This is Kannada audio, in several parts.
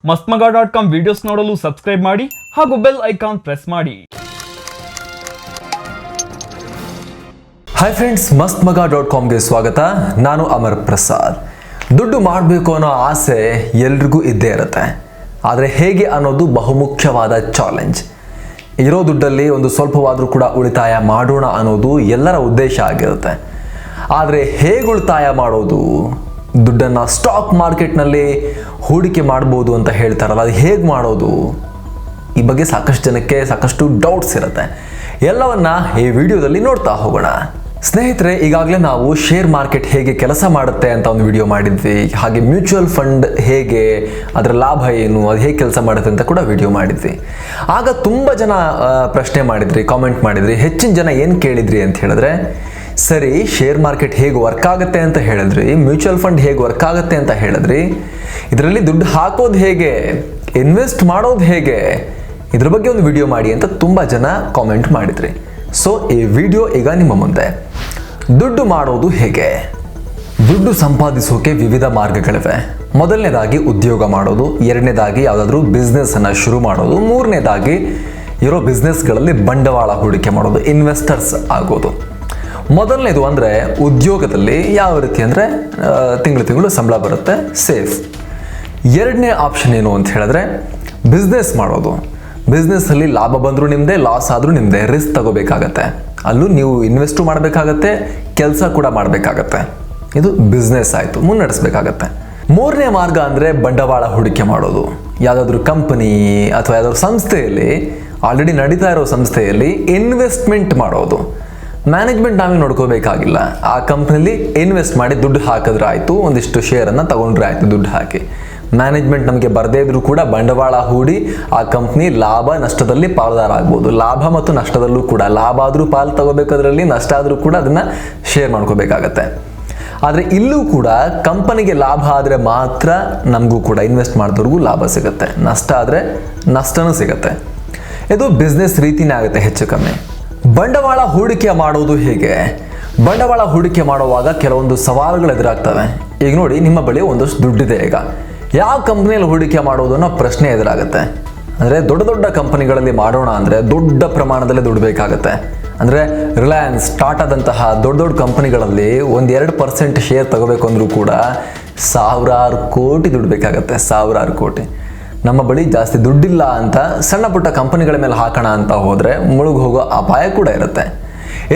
ಮಸ್ತ್ಮಗ.com ವಿಡಿಯೋಸ್ ನೋಡಲು ಸಬ್ಸ್ಕ್ರೈಬ್ ಮಾಡಿ ಹಾಗೂ ಬೆಲ್ ಐಕಾನ್ ಪ್ರೆಸ್ ಮಾಡಿ. ಹಾಯ್ ಫ್ರೆಂಡ್ಸ್, ಮಸ್ತ್ಮಗ.comಗೆ ಸ್ವಾಗತ. ನಾನು ಅಮರ್ ಪ್ರಸಾದ್. ದುಡ್ಡು ಮಾಡಬೇಕು ಅನ್ನೋ ಆಸೆ ಎಲ್ರಿಗೂ ಇದ್ದೇ ಇರುತ್ತೆ. ಆದರೆ ಹೇಗೆ ಅನ್ನೋದು ಬಹುಮುಖ್ಯವಾದ ಚಾಲೆಂಜ್. ಇರೋ ದುಡ್ಡಲ್ಲಿ ಒಂದು ಸ್ವಲ್ಪವಾದರೂ ಕೂಡ ಉಳಿತಾಯ ಮಾಡೋಣ ಅನ್ನೋದು ಎಲ್ಲರ ಉದ್ದೇಶ ಆಗಿರುತ್ತೆ. ಆದರೆ ಹೇಗೆ ಉಳಿತಾಯ ಮಾಡೋದು, ದುಡ್ಡನ್ನು ಸ್ಟಾಕ್ ಮಾರ್ಕೆಟ್ನಲ್ಲಿ ಹೂಡಿಕೆ ಮಾಡ್ಬೋದು ಅಂತ ಹೇಳ್ತಾರಲ್ಲ, ಅದು ಹೇಗೆ ಮಾಡೋದು, ಈ ಬಗ್ಗೆ ಸಾಕಷ್ಟು ಜನಕ್ಕೆ ಸಾಕಷ್ಟು ಡೌಟ್ಸ್ ಇರುತ್ತೆ. ಎಲ್ಲವನ್ನ ಈ ವಿಡಿಯೋದಲ್ಲಿ ನೋಡ್ತಾ ಹೋಗೋಣ. ಸ್ನೇಹಿತರೆ, ಈಗಾಗಲೇ ನಾವು ಶೇರ್ ಮಾರ್ಕೆಟ್ ಹೇಗೆ ಕೆಲಸ ಮಾಡುತ್ತೆ ಅಂತ ಒಂದು ವಿಡಿಯೋ ಮಾಡಿದ್ವಿ. ಹಾಗೆ ಮ್ಯೂಚುವಲ್ ಫಂಡ್ ಹೇಗೆ, ಅದರ ಲಾಭ ಏನು, ಅದು ಹೇಗೆ ಕೆಲಸ ಮಾಡುತ್ತೆ ಅಂತ ಕೂಡ ವಿಡಿಯೋ ಮಾಡಿದ್ವಿ. ಆಗ ತುಂಬ ಜನ ಪ್ರಶ್ನೆ ಮಾಡಿದ್ರಿ, ಕಾಮೆಂಟ್ ಮಾಡಿದ್ರಿ. ಹೆಚ್ಚಿನ ಜನ ಏನು ಕೇಳಿದ್ರಿ ಅಂತ ಹೇಳಿದ್ರೆ, ಸರಿ ಶೇರ್ ಮಾರ್ಕೆಟ್ ಹೇಗೆ ವರ್ಕ್ ಆಗುತ್ತೆ ಅಂತ ಹೇಳಿದ್ರಿ, ಮ್ಯೂಚುವಲ್ ಫಂಡ್ ಹೇಗೆ ವರ್ಕ್ ಆಗುತ್ತೆ ಅಂತ ಹೇಳಿದ್ರಿ, ಇದರಲ್ಲಿ ದುಡ್ಡು ಹಾಕೋದು ಹೇಗೆ, ಇನ್ವೆಸ್ಟ್ ಮಾಡೋದು ಹೇಗೆ, ಇದ್ರ ಬಗ್ಗೆ ಒಂದು ವಿಡಿಯೋ ಮಾಡಿ ಅಂತ ತುಂಬ ಜನ ಕಾಮೆಂಟ್ ಮಾಡಿದ್ರಿ. ಸೊ ಈ ವಿಡಿಯೋ ಈಗ ನಿಮ್ಮ ಮುಂದೆ. ದುಡ್ಡು ಮಾಡೋದು ಹೇಗೆ? ದುಡ್ಡು ಸಂಪಾದಿಸೋಕೆ ವಿವಿಧ ಮಾರ್ಗಗಳಿವೆ. ಮೊದಲನೇದಾಗಿ ಉದ್ಯೋಗ ಮಾಡೋದು, ಎರಡನೇದಾಗಿ ಯಾವುದಾದ್ರೂ ಬಿಸ್ನೆಸ್ಸನ್ನು ಶುರು ಮಾಡೋದು, ಮೂರನೇದಾಗಿ ಇರೋ ಬಿಸ್ನೆಸ್ಗಳಲ್ಲಿ ಬಂಡವಾಳ ಹೂಡಿಕೆ ಮಾಡೋದು, ಇನ್ವೆಸ್ಟರ್ಸ್ ಆಗೋದು. ಮೊದಲನೇದು ಅಂದರೆ ಉದ್ಯೋಗದಲ್ಲಿ ಯಾವ ರೀತಿ ಅಂದರೆ ತಿಂಗಳು ಸಂಬಳ ಬರುತ್ತೆ, ಸೇಫ್. ಎರಡನೇ ಆಪ್ಷನ್ ಏನು ಅಂತ ಹೇಳಿದ್ರೆ ಬಿಸ್ನೆಸ್ ಮಾಡೋದು. ಬಿಸ್ನೆಸ್ಸಲ್ಲಿ ಲಾಭ ಬಂದರೂ ನಿಮ್ಮದೇ, ಲಾಸ್ ಆದರೂ ನಿಮ್ಮದೇ, ರಿಸ್ಕ್ ತಗೋಬೇಕಾಗತ್ತೆ. ಅಲ್ಲೂ ನೀವು ಇನ್ವೆಸ್ಟು ಮಾಡಬೇಕಾಗತ್ತೆ, ಕೆಲಸ ಕೂಡ ಮಾಡಬೇಕಾಗತ್ತೆ. ಇದು ಬಿಸ್ನೆಸ್ ಆಯಿತು, ಮುನ್ನಡೆಸಬೇಕಾಗತ್ತೆ. ಮೂರನೇ ಮಾರ್ಗ ಅಂದರೆ ಬಂಡವಾಳ ಹೂಡಿಕೆ ಮಾಡೋದು. ಯಾವುದಾದ್ರೂ ಕಂಪನಿ ಅಥವಾ ಯಾವುದಾದ್ರೂ ಸಂಸ್ಥೆಯಲ್ಲಿ, ಆಲ್ರೆಡಿ ನಡೀತಾ ಇರೋ ಸಂಸ್ಥೆಯಲ್ಲಿ ಇನ್ವೆಸ್ಟ್ಮೆಂಟ್ ಮಾಡೋದು. ಮ್ಯಾನೇಜ್ಮೆಂಟ್ ನಾವೇ ನೋಡ್ಕೋಬೇಕಾಗಿಲ್ಲ, ಆ ಕಂಪ್ನಿಲಿ ಇನ್ವೆಸ್ಟ್ ಮಾಡಿ ದುಡ್ಡು ಹಾಕಿದ್ರೆ ಆಯಿತು, ಒಂದಿಷ್ಟು ಶೇರನ್ನು ತಗೊಂಡ್ರೆ ಆಯಿತು ದುಡ್ಡು ಹಾಕಿ. ಮ್ಯಾನೇಜ್ಮೆಂಟ್ ನಮಗೆ ಬರದೇ ಇದ್ರೂ ಕೂಡ ಬಂಡವಾಳ ಹೂಡಿ ಆ ಕಂಪ್ನಿ ಲಾಭ ನಷ್ಟದಲ್ಲಿ ಪಾಲುದಾರ ಆಗ್ಬೋದು. ಲಾಭ ಮತ್ತು ನಷ್ಟದಲ್ಲೂ ಕೂಡ, ಲಾಭ ಆದರೂ ಪಾಲು ತಗೋಬೇಕದ್ರಲ್ಲಿ, ನಷ್ಟ ಆದರೂ ಕೂಡ ಅದನ್ನು ಶೇರ್ ಮಾಡ್ಕೋಬೇಕಾಗತ್ತೆ. ಆದರೆ ಇಲ್ಲೂ ಕೂಡ ಕಂಪನಿಗೆ ಲಾಭ ಆದರೆ ಮಾತ್ರ ನಮಗೂ ಕೂಡ ಇನ್ವೆಸ್ಟ್ ಮಾಡಿದವ್ರಿಗೂ ಲಾಭ ಸಿಗುತ್ತೆ, ನಷ್ಟ ಆದರೆ ನಷ್ಟನೂ ಸಿಗುತ್ತೆ. ಇದು ಬಿಸ್ನೆಸ್ ರೀತಿನೇ ಆಗುತ್ತೆ ಹೆಚ್ಚು ಕಮ್ಮಿ. ಬಂಡವಾಳ ಹೂಡಿಕೆ ಮಾಡೋದು ಹೇಗೆ? ಬಂಡವಾಳ ಹೂಡಿಕೆ ಮಾಡುವಾಗ ಕೆಲವೊಂದು ಸವಾಲುಗಳು ಎದುರಾಗ್ತವೆ. ಈಗ ನೋಡಿ, ನಿಮ್ಮ ಬಳಿ ಒಂದಷ್ಟು ದುಡ್ಡಿದೆ. ಈಗ ಯಾವ ಕಂಪ್ನಿಯಲ್ಲಿ ಹೂಡಿಕೆ ಮಾಡೋದು ಅನ್ನೋ ಪ್ರಶ್ನೆ ಎದುರಾಗುತ್ತೆ. ಅಂದರೆ ದೊಡ್ಡ ದೊಡ್ಡ ಕಂಪನಿಗಳಲ್ಲಿ ಮಾಡೋಣ ಅಂದರೆ ದೊಡ್ಡ ಪ್ರಮಾಣದಲ್ಲಿ ದುಡ್ಡು ಬೇಕಾಗುತ್ತೆ. ಅಂದರೆ ರಿಲಯನ್ಸ್, ಟಾಟಾದಂತಹ ದೊಡ್ಡ ದೊಡ್ಡ ಕಂಪನಿಗಳಲ್ಲಿ 1-2% ಶೇರ್ ತಗೋಬೇಕು ಅಂದರೂ ಕೂಡ ಸಾವಿರಾರು ಕೋಟಿ ದುಡ್ಡು ಬೇಕಾಗುತ್ತೆ, ಸಾವಿರಾರು ಕೋಟಿ. ನಮ್ಮ ಬಳಿ ಜಾಸ್ತಿ ದುಡ್ಡಿಲ್ಲ ಅಂತ ಸಣ್ಣ ಪುಟ್ಟ ಕಂಪನಿಗಳ ಮೇಲೆ ಹಾಕೋಣ ಅಂತ ಹೋದರೆ ಮುಳುಗಿ ಹೋಗೋ ಅಪಾಯ ಕೂಡ ಇರುತ್ತೆ.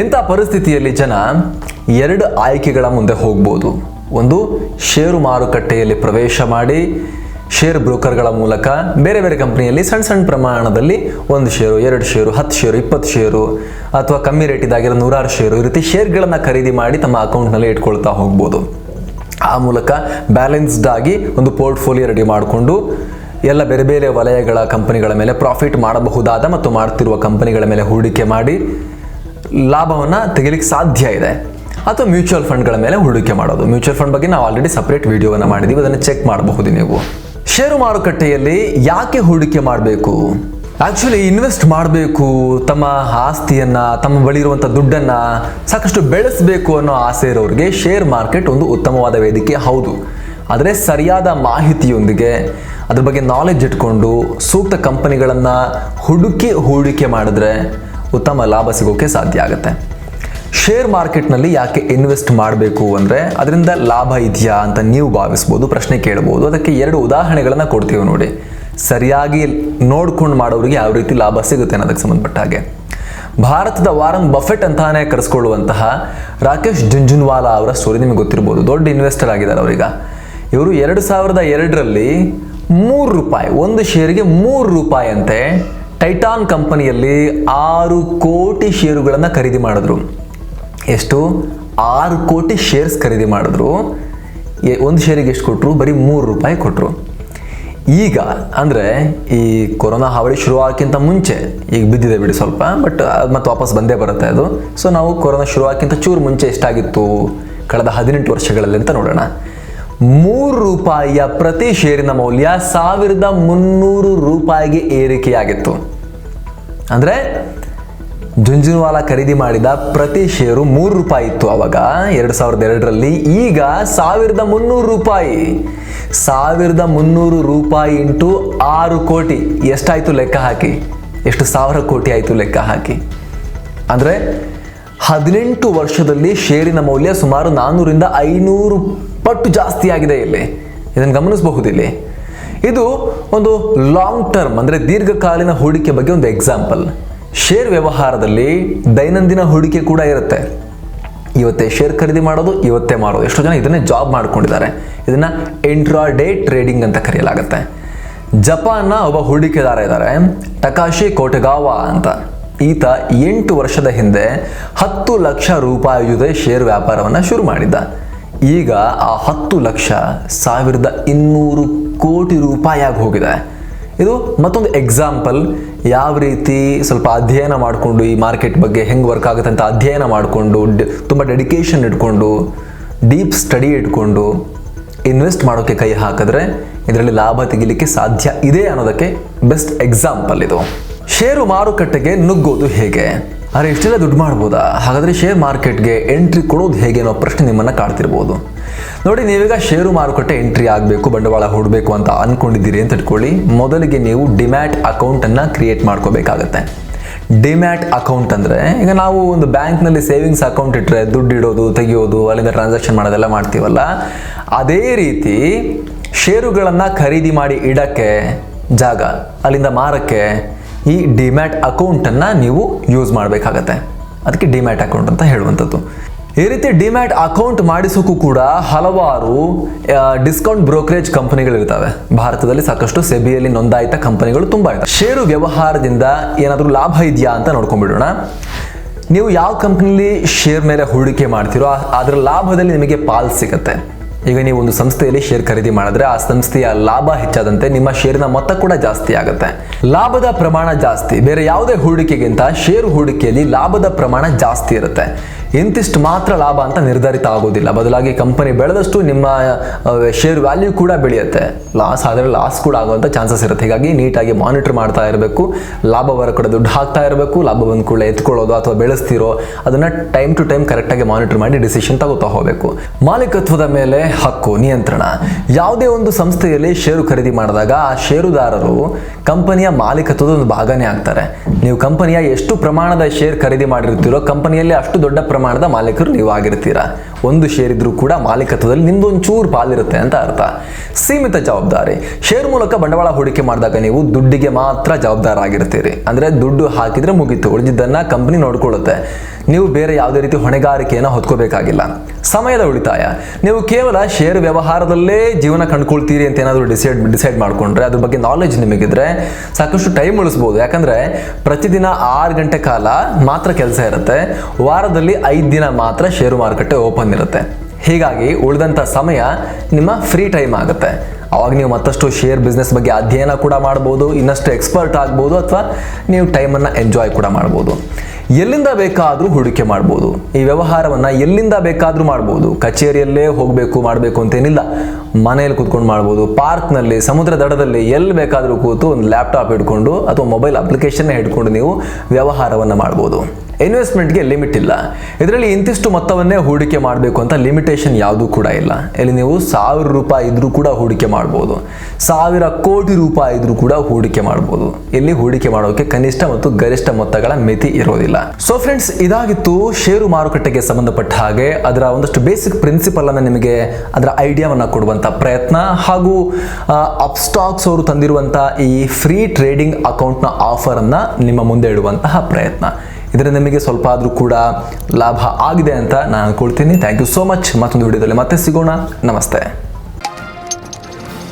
ಇಂಥ ಪರಿಸ್ಥಿತಿಯಲ್ಲಿ ಜನ ಎರಡು ಆಯ್ಕೆಗಳ ಮುಂದೆ ಹೋಗ್ಬೋದು. ಒಂದು, ಷೇರು ಮಾರುಕಟ್ಟೆಯಲ್ಲಿ ಪ್ರವೇಶ ಮಾಡಿ ಶೇರ್ ಬ್ರೋಕರ್ಗಳ ಮೂಲಕ ಬೇರೆ ಬೇರೆ ಕಂಪನಿಯಲ್ಲಿ ಸಣ್ಣ ಸಣ್ಣ ಪ್ರಮಾಣದಲ್ಲಿ 1 ಶೇರು, 2 ಶೇರು, 10 ಶೇರು, 20 ಶೇರು ಅಥವಾ ಕಮ್ಮಿ ರೇಟಿದಾಗಿರೋ 100 ಶೇರು, ಈ ರೀತಿ ಶೇರ್ಗಳನ್ನು ಖರೀದಿ ಮಾಡಿ ತಮ್ಮ ಅಕೌಂಟ್ನಲ್ಲಿ ಇಟ್ಕೊಳ್ತಾ ಹೋಗ್ಬೋದು. ಆ ಮೂಲಕ ಬ್ಯಾಲೆನ್ಸ್ಡ್ ಆಗಿ ಒಂದು ಪೋರ್ಟ್ಫೋಲಿಯೋ ರೆಡಿ ಮಾಡಿಕೊಂಡು ಎಲ್ಲ ಬೇರೆ ಬೇರೆ ವಲಯಗಳ ಕಂಪನಿಗಳ ಮೇಲೆ ಪ್ರಾಫಿಟ್ ಮಾಡಬಹುದಾದ ಮತ್ತು ಮಾಡ್ತಿರುವ ಕಂಪನಿಗಳ ಮೇಲೆ ಹೂಡಿಕೆ ಮಾಡಿ ಲಾಭವನ್ನು ತೆಗಿಲಿಕ್ಕೆ ಸಾಧ್ಯ ಇದೆ. ಅಥವಾ ಮ್ಯೂಚುವಲ್ ಫಂಡ್ಗಳ ಮೇಲೆ ಹೂಡಿಕೆ ಮಾಡೋದು. ಮ್ಯೂಚುವಲ್ ಫಂಡ್ ಬಗ್ಗೆ ನಾವು ಆಲ್ರೆಡಿ ಸಪ್ರೇಟ್ ವಿಡಿಯೋವನ್ನು ಮಾಡಿದ್ದೀವಿ, ಅದನ್ನು ಚೆಕ್ ಮಾಡಬಹುದು ನೀವು. ಷೇರು ಮಾರುಕಟ್ಟೆಯಲ್ಲಿ ಯಾಕೆ ಹೂಡಿಕೆ ಮಾಡಬೇಕು? ಆ್ಯಕ್ಚುಲಿ ಇನ್ವೆಸ್ಟ್ ಮಾಡಬೇಕು, ತಮ್ಮ ಆಸ್ತಿಯನ್ನು, ತಮ್ಮ ಬಳಿ ಇರುವಂಥ ದುಡ್ಡನ್ನು ಸಾಕಷ್ಟು ಬೆಳೆಸಬೇಕು ಅನ್ನೋ ಆಸೆ ಇರೋರಿಗೆ ಶೇರ್ ಮಾರ್ಕೆಟ್ ಒಂದು ಉತ್ತಮವಾದ ವೇದಿಕೆ ಹೌದು. ಆದರೆ ಸರಿಯಾದ ಮಾಹಿತಿಯೊಂದಿಗೆ ಅದ್ರ ಬಗ್ಗೆ ನಾಲೆಡ್ಜ್ ಇಟ್ಕೊಂಡು ಸೂಕ್ತ ಕಂಪನಿಗಳನ್ನು ಹುಡುಕಿ ಹೂಡಿಕೆ ಮಾಡಿದ್ರೆ ಉತ್ತಮ ಲಾಭ ಸಿಗೋಕ್ಕೆ ಸಾಧ್ಯ ಆಗುತ್ತೆ. ಶೇರ್ ಮಾರ್ಕೆಟ್ನಲ್ಲಿ ಯಾಕೆ ಇನ್ವೆಸ್ಟ್ ಮಾಡಬೇಕು ಅಂದರೆ ಅದರಿಂದ ಲಾಭ ಇದೆಯಾ ಅಂತ ನೀವು ಭಾವಿಸ್ಬೋದು, ಪ್ರಶ್ನೆ ಕೇಳ್ಬೋದು. ಅದಕ್ಕೆ 2 ಉದಾಹರಣೆಗಳನ್ನು ಕೊಡ್ತೀವಿ ನೋಡಿ. ಸರಿಯಾಗಿ ನೋಡ್ಕೊಂಡು ಮಾಡೋರಿಗೆ ಯಾವ ರೀತಿ ಲಾಭ ಸಿಗುತ್ತೆ ಅನ್ನೋದಕ್ಕೆ ಸಂಬಂಧಪಟ್ಟ ಹಾಗೆ. ಭಾರತದ ವಾರನ್ ಬಫೆಟ್ ಅಂತಾನೆ ಕರೆಸ್ಕೊಳ್ಳುವಂತಹ ರಾಕೇಶ್ ಜುಂಜುನ್ವಾಲಾ ಅವರ ಸ್ಟೋರಿ ನಿಮಗೆ ಗೊತ್ತಿರ್ಬೋದು. ದೊಡ್ಡ ಇನ್ವೆಸ್ಟರ್ ಆಗಿದ್ದಾರೆ ಅವರೀಗ. ಇವರು 2002ರಲ್ಲಿ ₹3, ಒಂದು ಶೇರಿಗೆ ₹3 ಅಂತೆ ಟೈಟಾನ್ ಕಂಪನಿಯಲ್ಲಿ 6 ಕೋಟಿ ಶೇರುಗಳನ್ನು ಖರೀದಿ ಮಾಡಿದ್ರು. ಎಷ್ಟು? 6 ಕೋಟಿ ಶೇರ್ಸ್ ಖರೀದಿ ಮಾಡಿದ್ರು. ಒಂದು ಶೇರಿಗೆ ಎಷ್ಟು ಕೊಟ್ಟರು? ಬರೀ ₹3 ಕೊಟ್ಟರು. ಈಗ ಅಂದರೆ ಈ ಕೊರೋನಾ ಹಾವಳಿ ಶುರು ಆಗೋಕ್ಕಿಂತ ಮುಂಚೆ, ಈಗ ಬಿದ್ದಿದೆ ಬಿಡಿ ಸ್ವಲ್ಪ, ಬಟ್ ಅದು ಮತ್ತೆ ವಾಪಸ್ ಬಂದೇ ಬರುತ್ತೆ ಅದು. ಸೊ ನಾವು ಕೊರೋನಾ ಶುರು ಆಗೋಕ್ಕಿಂತ ಚೂರು ಮುಂಚೆ ಎಷ್ಟಾಗಿತ್ತು ಕಳೆದ 18 ವರ್ಷಗಳಲ್ಲಿ ಅಂತ ನೋಡೋಣ. ₹3 ಪ್ರತಿ ಶೇರಿನ ಮೌಲ್ಯ ₹1300 ಏರಿಕೆಯಾಗಿತ್ತು. ಅಂದರೆ ಜುಂಜುನವಾಲಾ ಖರೀದಿ ಮಾಡಿದ ಪ್ರತಿ ಷೇರು 3 ರೂಪಾಯಿ ಇತ್ತು ಅವಾಗ 2002ರಲ್ಲಿ. ಈಗ 1300 ರೂಪಾಯಿ. 1300 ರೂಪಾಯಿ ಇಂಟು 6 ಕೋಟಿ ಎಷ್ಟಾಯ್ತು ಲೆಕ್ಕ ಹಾಕಿ. ಎಷ್ಟು ಸಾವಿರ ಕೋಟಿ ಆಯಿತು ಲೆಕ್ಕ ಹಾಕಿ. ಅಂದರೆ 18 ವರ್ಷದಲ್ಲಿ ಷೇರಿನ ಮೌಲ್ಯ ಸುಮಾರು 400ರಿಂದ 500 ಪಟ್ಟು ಜಾಸ್ತಿ ಆಗಿದೆ. ಇಲ್ಲಿ ಇದನ್ನು ಗಮನಿಸಬಹುದು. ಇಲ್ಲಿ ಇದು ಒಂದು ಲಾಂಗ್ ಟರ್ಮ್ ಅಂದರೆ ದೀರ್ಘಕಾಲೀನ ಹೂಡಿಕೆ ಬಗ್ಗೆ ಒಂದು ಎಕ್ಸಾಂಪಲ್. ಶೇರ್ ವ್ಯವಹಾರದಲ್ಲಿ ದೈನಂದಿನ ಹೂಡಿಕೆ ಕೂಡ ಇರುತ್ತೆ. ಇವತ್ತೇ ಶೇರ್ ಖರೀದಿ ಮಾಡೋದು, ಇವತ್ತೇ ಮಾರೋದು. ಎಷ್ಟೋ ಜನ ಇದನ್ನೇ ಜಾಬ್ ಮಾಡ್ಕೊಂಡಿದ್ದಾರೆ. ಇದನ್ನು ಇಂಟ್ರಾಡೇ ಟ್ರೇಡಿಂಗ್ ಅಂತ ಕರೆಯಲಾಗುತ್ತೆ. ಜಪಾನ್ನ ಒಬ್ಬ ಹೂಡಿಕೆದಾರ ಇದ್ದಾರೆ, ಟಕಾಶಿ ಕೊಟೆಗಾವಾ ಅಂತ. ಈತ 8 ವರ್ಷದ ಹಿಂದೆ 10 ಲಕ್ಷ ರೂಪಾಯಿ ಜೊತೆ ಶೇರ್ ವ್ಯಾಪಾರವನ್ನು ಶುರು ಮಾಡಿದ್ದ. ಈಗ ಆ 10 ಲಕ್ಷ 1200 ಕೋಟಿ ರೂಪಾಯಿ ಆಗಿ ಹೋಗಿದೆ. ಇದು ಮತ್ತೊಂದು ಎಕ್ಸಾಂಪಲ್. ಯಾವ ರೀತಿ ಸ್ವಲ್ಪ ಅಧ್ಯಯನ ಮಾಡಿಕೊಂಡು ಈ ಮಾರ್ಕೆಟ್ ಬಗ್ಗೆ ಹೆಂಗೆ ವರ್ಕ್ ಆಗುತ್ತೆ ಅಂತ ಅಧ್ಯಯನ ಮಾಡಿಕೊಂಡು ತುಂಬ ಡೆಡಿಕೇಶನ್ ಇಟ್ಕೊಂಡು ಡೀಪ್ ಸ್ಟಡಿ ಇಟ್ಕೊಂಡು ಇನ್ವೆಸ್ಟ್ ಮಾಡೋಕ್ಕೆ ಕೈ ಹಾಕಿದ್ರೆ ಇದರಲ್ಲಿ ಲಾಭ ತೆಗಿಲಿಕ್ಕೆ ಸಾಧ್ಯ ಇದೆ ಅನ್ನೋದಕ್ಕೆ ಬೆಸ್ಟ್ ಎಕ್ಸಾಂಪಲ್ ಇದು. ಷೇರು ಮಾರುಕಟ್ಟೆಗೆ ನುಗ್ಗೋದು ಹೇಗೆ? ಅರೆ ಇಷ್ಟೆಲ್ಲ ದುಡ್ಡು ಮಾಡ್ಬೋದಾ? ಹಾಗಾದರೆ ಶೇರ್ ಮಾರ್ಕೆಟ್ಗೆ ಎಂಟ್ರಿ ಕೊಡೋದು ಹೇಗೆ ಅನ್ನೋ ಪ್ರಶ್ನೆ ನಿಮ್ಮನ್ನು ಕಾಡ್ತಿರ್ಬೋದು. ನೋಡಿ, ನೀವೀಗ ಷೇರು ಮಾರುಕಟ್ಟೆ ಎಂಟ್ರಿ ಆಗಬೇಕು, ಬಂಡವಾಳ ಹೂಡಬೇಕು ಅಂತ ಅಂದ್ಕೊಂಡಿದ್ದೀರಿ ಅಂತ ಇಟ್ಕೊಳ್ಳಿ. ಮೊದಲಿಗೆ ನೀವು ಡಿಮ್ಯಾಟ್ ಅಕೌಂಟನ್ನು ಕ್ರಿಯೇಟ್ ಮಾಡ್ಕೋಬೇಕಾಗತ್ತೆ. ಡಿಮ್ಯಾಟ್ ಅಕೌಂಟ್ ಅಂದರೆ ಈಗ ನಾವು ಒಂದು ಬ್ಯಾಂಕ್ನಲ್ಲಿ ಸೇವಿಂಗ್ಸ್ ಅಕೌಂಟ್ ಇಟ್ಟರೆ ದುಡ್ಡು ಇಡೋದು, ತೆಗೆಯೋದು, ಅಲ್ಲಿಂದ ಟ್ರಾನ್ಸಾಕ್ಷನ್ ಮಾಡೋದೆಲ್ಲ ಮಾಡ್ತೀವಲ್ಲ, ಅದೇ ರೀತಿ ಷೇರುಗಳನ್ನು ಖರೀದಿ ಮಾಡಿ ಇಡೋಕ್ಕೆ ಜಾಗ, ಅಲ್ಲಿಂದ ಮಾರಕ್ಕೆ ಈ ಡಿಮ್ಯಾಟ್ ಅಕೌಂಟನ್ನು ನೀವು ಯೂಸ್ ಮಾಡಬೇಕಾಗತ್ತೆ. ಅದಕ್ಕೆ ಡಿಮ್ಯಾಟ್ ಅಕೌಂಟ್ ಅಂತ ಹೇಳುವಂಥದ್ದು. ಈ ರೀತಿ ಡಿಮ್ಯಾಟ್ ಅಕೌಂಟ್ ಮಾಡಿಸೋಕ್ಕೂ ಕೂಡ ಹಲವಾರು ಡಿಸ್ಕೌಂಟ್ ಬ್ರೋಕರೇಜ್ ಕಂಪನಿಗಳಿರ್ತವೆ. ಭಾರತದಲ್ಲಿ ಸಾಕಷ್ಟು ಸೆಬಿಯಲ್ಲಿ ನೋಂದಾಯಿತ ಕಂಪನಿಗಳು ತುಂಬ ಇರ್ತವೆ. ಷೇರು ವ್ಯವಹಾರದಿಂದ ಏನಾದರೂ ಲಾಭ ಇದೆಯಾ ಅಂತ ನೋಡ್ಕೊಂಡ್ಬಿಡೋಣ. ನೀವು ಯಾವ ಕಂಪ್ನಿಲಿ ಶೇರ್ ಮೇಲೆ ಹೂಡಿಕೆ ಮಾಡ್ತೀರೋ ಅದರ ಲಾಭದಲ್ಲಿ ನಿಮಗೆ ಪಾಲ್ ಸಿಗುತ್ತೆ. ಈಗ ನೀವು ಒಂದು ಸಂಸ್ಥೆಯಲ್ಲಿ ಶೇರ್ ಖರೀದಿ ಮಾಡಿದ್ರೆ ಆ ಸಂಸ್ಥೆಯ ಲಾಭ ಹೆಚ್ಚಾದಂತೆ ನಿಮ್ಮ ಷೇರಿನ ಮೊತ್ತ ಕೂಡ ಜಾಸ್ತಿ ಆಗುತ್ತೆ. ಲಾಭದ ಪ್ರಮಾಣ ಜಾಸ್ತಿ. ಬೇರೆ ಯಾವುದೇ ಹೂಡಿಕೆಗಿಂತ ಷೇರು ಹೂಡಿಕೆಯಲ್ಲಿ ಲಾಭದ ಪ್ರಮಾಣ ಜಾಸ್ತಿ ಇರುತ್ತೆ. ಇಂತಿಷ್ಟು ಮಾತ್ರ ಲಾಭ ಅಂತ ನಿರ್ಧಾರಿತ ಆಗೋದಿಲ್ಲ. ಬದಲಾಗಿ ಕಂಪನಿ ಬೆಳೆದಷ್ಟು ನಿಮ್ಮ ಶೇರ್ ವ್ಯಾಲ್ಯೂ ಕೂಡ ಬೆಳೆಯುತ್ತೆ. ಲಾಸ್ ಆದರೆ ಲಾಸ್ ಕೂಡ ಆಗುವಂಥ ಚಾನ್ಸಸ್ ಇರುತ್ತೆ. ಹೀಗಾಗಿ ನೀಟಾಗಿ ಮಾನಿಟರ್ ಮಾಡ್ತಾ ಇರಬೇಕು. ಲಾಭ ಬರೋ ಕಡೆ ದುಡ್ಡು ಹಾಕ್ತಾ ಇರಬೇಕು. ಲಾಭ ಬಂದ ಕೂಡ ಎತ್ಕೊಳ್ಳೋದು ಅಥವಾ ಬೆಳೆಸ್ತಿರೋ ಅದನ್ನು ಟೈಮ್ ಟು ಟೈಮ್ ಕರೆಕ್ಟಾಗಿ ಮಾನಿಟರ್ ಮಾಡಿ ಡಿಸಿಷನ್ ತಗೋತಾ ಹೋಗಬೇಕು. ಮಾಲೀಕತ್ವದ ಮೇಲೆ ಹಕ್ಕು, ನಿಯಂತ್ರಣ. ಯಾವುದೇ ಒಂದು ಸಂಸ್ಥೆಯಲ್ಲಿ ಷೇರು ಖರೀದಿ ಮಾಡಿದಾಗ ಆ ಷೇರುದಾರರು ಕಂಪನಿಯ ಮಾಲೀಕತ್ವದ ಒಂದು ಭಾಗನೇ ಆಗ್ತಾರೆ. ನೀವು ಕಂಪನಿಯ ಎಷ್ಟು ಪ್ರಮಾಣದ ಶೇರ್ ಖರೀದಿ ಮಾಡಿರ್ತೀರೋ ಕಂಪನಿಯಲ್ಲಿ ಅಷ್ಟು ದೊಡ್ಡ ಪ್ರಮಾಣದ ಮಾಲೀಕರು ನೀವು ಆಗಿರ್ತೀರಾ. ಒಂದು ಶೇರ್ ಇದ್ರೂ ಕೂಡ ಮಾಲೀಕತ್ವದಲ್ಲಿ ನಿಮ್ದೊಂದು ಚೂರು ಪಾಲಿರುತ್ತೆ ಅಂತ ಅರ್ಥ. ಸೀಮಿತ ಜವಾಬ್ದಾರಿ. ಶೇರ್ ಮೂಲಕ ಬಂಡವಾಳ ಹೂಡಿಕೆ ಮಾಡಿದಾಗ ನೀವು ದುಡ್ಡಿಗೆ ಮಾತ್ರ ಜವಾಬ್ದಾರ ಆಗಿರ್ತೀರಿ. ಅಂದರೆ ದುಡ್ಡು ಹಾಕಿದ್ರೆ ಮುಗೀತು, ಉಳಿದಿದ್ದನ್ನು ಕಂಪನಿ ನೋಡ್ಕೊಳ್ಳುತ್ತೆ. ನೀವು ಬೇರೆ ಯಾವುದೇ ರೀತಿ ಹೊಣೆಗಾರಿಕೆಯನ್ನು ಹೊತ್ಕೋಬೇಕಾಗಿಲ್ಲ. ಸಮಯದ ಉಳಿತಾಯ. ನೀವು ಕೇವಲ ಶೇರ್ ವ್ಯವಹಾರದಲ್ಲೇ ಜೀವನ ಕಂಡುಕೊಳ್ತೀರಿ ಅಂತ ಏನಾದರೂ ಡಿಸೈಡ್ ಮಾಡಿಕೊಂಡ್ರೆ ಅದ್ರ ಬಗ್ಗೆ ನಾಲೆಜ್ ನಿಮಗಿದ್ರೆ ಸಾಕಷ್ಟು ಟೈಮ್ ಉಳಿಸ್ಬೋದು. ಯಾಕಂದರೆ ಪ್ರತಿದಿನ 6 ಗಂಟೆ ಕಾಲ ಮಾತ್ರ ಕೆಲಸ ಇರುತ್ತೆ. ವಾರದಲ್ಲಿ 5 ದಿನ ಮಾತ್ರ ಷೇರು ಮಾರುಕಟ್ಟೆ ಓಪನ್ ಇರುತ್ತೆ. ಹೀಗಾಗಿ ಉಳಿದಂಥ ಸಮಯ ನಿಮ್ಮ ಫ್ರೀ ಟೈಮ್ ಆಗುತ್ತೆ. ಅವಾಗ ನೀವು ಮತ್ತಷ್ಟು ಶೇರ್ ಬಿಸ್ನೆಸ್ ಬಗ್ಗೆ ಅಧ್ಯಯನ ಕೂಡ ಮಾಡ್ಬೋದು, ಇನ್ನಷ್ಟು ಎಕ್ಸ್ಪರ್ಟ್ ಆಗ್ಬೋದು, ಅಥವಾ ನೀವು ಟೈಮನ್ನು ಎಂಜಾಯ್ ಕೂಡ ಮಾಡ್ಬೋದು. ಎಲ್ಲಿಂದ ಬೇಕಾದರೂ ಹೂಡಿಕೆ ಮಾಡ್ಬೋದು. ಈ ವ್ಯವಹಾರವನ್ನು ಎಲ್ಲಿಂದ ಬೇಕಾದರೂ ಮಾಡ್ಬೋದು. ಕಚೇರಿಯಲ್ಲೇ ಹೋಗಬೇಕು ಮಾಡಬೇಕು ಅಂತೇನಿಲ್ಲ. ಮನೆಯಲ್ಲಿ ಕೂತ್ಕೊಂಡು ಮಾಡ್ಬೋದು, ಪಾರ್ಕ್ನಲ್ಲಿ, ಸಮುದ್ರ ದಡದಲ್ಲಿ, ಎಲ್ಲಿ ಬೇಕಾದರೂ ಕೂತು ಒಂದು ಲ್ಯಾಪ್ಟಾಪ್ ಹಿಡ್ಕೊಂಡು ಅಥವಾ ಮೊಬೈಲ್ ಅಪ್ಲಿಕೇಶನ್ನೇ ಹಿಡ್ಕೊಂಡು ನೀವು ವ್ಯವಹಾರವನ್ನು ಮಾಡ್ಬೋದು. ಇನ್ವೆಸ್ಟ್ಮೆಂಟ್ಗೆ ಲಿಮಿಟ್ ಇಲ್ಲ. ಇದರಲ್ಲಿ ಇಂತಿಷ್ಟು ಮೊತ್ತವನ್ನೇ ಹೂಡಿಕೆ ಮಾಡಬೇಕು ಅಂತ ಲಿಮಿಟೇಷನ್ ಯಾವುದೂ ಕೂಡ ಇಲ್ಲ. ಇಲ್ಲಿ ನೀವು 1000 ರೂಪಾಯಿ ಇದ್ರೂ ಕೂಡ ಹೂಡಿಕೆ ಮಾಡ್ಬೋದು, 1000 ಕೋಟಿ ರೂಪಾಯಿ ಇದ್ರೂ ಕೂಡ ಹೂಡಿಕೆ ಮಾಡ್ಬೋದು. ಇಲ್ಲಿ ಹೂಡಿಕೆ ಮಾಡೋಕ್ಕೆ ಕನಿಷ್ಠ ಮತ್ತು ಗರಿಷ್ಠ ಮೊತ್ತಗಳ ಮಿತಿ ಇರೋದಿಲ್ಲ. ಸೊ ಫ್ರೆಂಡ್ಸ್, ಇದಾಗಿತ್ತು ಷೇರು ಮಾರುಕಟ್ಟೆಗೆ ಸಂಬಂಧಪಟ್ಟ ಹಾಗೆ ಅದರ ಒಂದಷ್ಟು ಬೇಸಿಕ್ ಪ್ರಿನ್ಸಿಪಲ್ ಅನ್ನು ನಿಮಗೆ ಅದರ ಐಡಿಯಾವನ್ನು ಕೊಡುವಂಥ ಪ್ರಯತ್ನ, ಹಾಗೂ ಅಪ್ಸ್ಟಾಕ್ಸ್ ಅವರು ತಂದಿರುವಂಥ ಈ ಫ್ರೀ ಟ್ರೇಡಿಂಗ್ ಅಕೌಂಟ್ನ ಆಫರನ್ನು ನಿಮ್ಮ ಮುಂದೆ ಇಡುವಂತಹ ಪ್ರಯತ್ನ. ಇದರಿಂದ ನಿಮಗೆ ಸ್ವಲ್ಪ ಆದರೂ ಕೂಡ ಲಾಭ ಆಗಿದೆ ಅಂತ ನಾನು ಅನ್ಕೊಳ್ತೀನಿ. Thank you so much. ಮತ್ತೊಂದು ವಿಡಿಯೋದಲ್ಲಿ ಮತ್ತೆ ಸಿಗೋಣ. ನಮಸ್ತೆ.